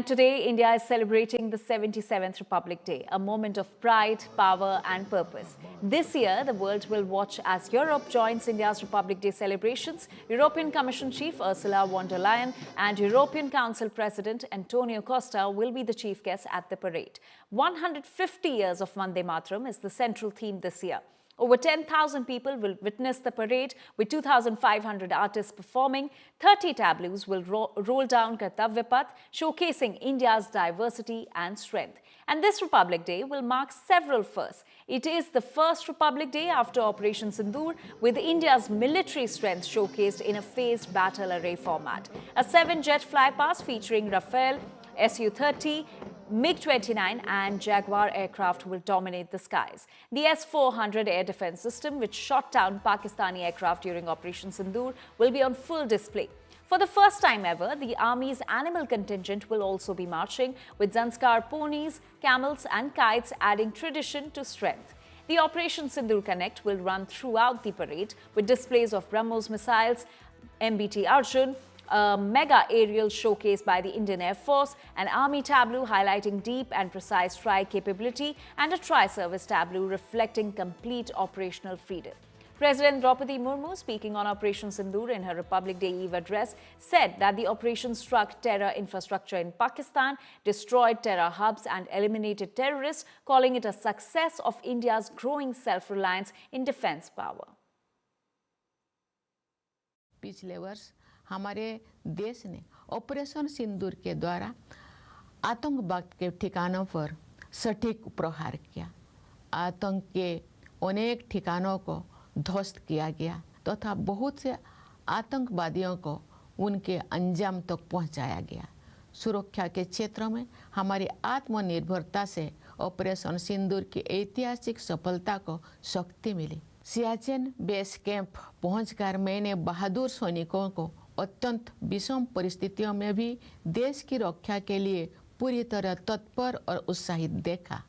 Today, India is celebrating the 77th Republic Day, a moment of pride, power, and purpose. This year, the world will watch as Europe joins India's Republic Day celebrations. European Commission Chief Ursula von der Leyen and European Council President Antonio Costa will be the chief guests at the parade. 150 years of Vande Mataram is the central theme this year. Over 10,000 people will witness the parade, with 2,500 artists performing. 30 tableaus will roll down Kartavya Path, showcasing India's diversity and strength. And this Republic Day will mark several firsts. It is the first Republic Day after Operation Sindoor, with India's military strength showcased in a phased battle array format. A 7-jet flypast featuring Rafale, Su-30, MiG-29 and Jaguar aircraft will dominate the skies. The S-400 air defense system, which shot down Pakistani aircraft during Operation Sindoor, will be on full display. For the first time ever, the Army's animal contingent will also be marching, with Zanskar ponies, camels and kites adding tradition to strength. The Operation Sindoor Connect will run throughout the parade, with displays of BrahMos missiles, MBT Arjun, a mega aerial showcase by the Indian Air Force, an army tableau highlighting deep and precise strike capability, and a tri-service tableau reflecting complete operational freedom. President Draupadi Murmu, speaking on Operation Sindoor in her Republic Day Eve address, said that the operation struck terror infrastructure in Pakistan, destroyed terror hubs and eliminated terrorists, calling it a success of India's growing self-reliance in defense power. पिछले वर्ष हमारे देश ने operation सिंदूर के द्वारा आतंकवाद के ठिकानों पर सटीक प्रहार किया। आतंक के अनेक ठिकानों को ध्वस्त किया गया तथा बहुत से आतंकवादियों को उनके अंजाम तक पहुंचाया गया। सुरक्षा के क्षेत्र में हमारी आत्मनिर्भरता से ऑपरेशन सिंदूर की ऐतिहासिक सफलता को शक्ति मिली। सियाचिन बेस कैंप पहुंचकर मैंने बहादुर सैनिकों को अत्यंत विषम परिस्थितियों में भी देश की रक्षा के लिए पूरी तरह तत्पर और उत्साहित देखा।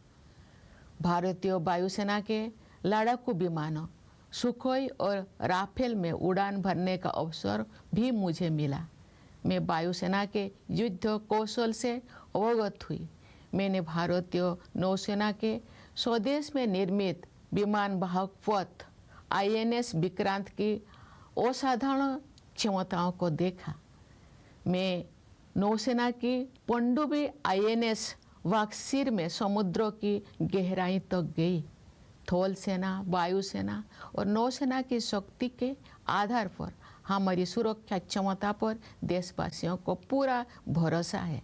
भारतीय वायुसेना के लड़ाकू विमानों सुखोई और राफेल में उड़ान भरने का अवसर भी मुझे मिला। मैं वायुसेना के युद्ध कौशल से अवगत हुई। मैंने भारतीय नौसेना के स्वदेश में निर्मित विमान वाहक पथ INS विक्रांत की असाधारण क्षमताओं को देखा। मैं नौसेना की पनडुब्बी INS वाक्सीर में समुद्रों की गहराई तक गई। थल सेना, वायुसेना और नौसेना की शक्ति के आधार पर हमारी सुरक्षा क्षमता पर देशवासियों को पूरा भरोसा है।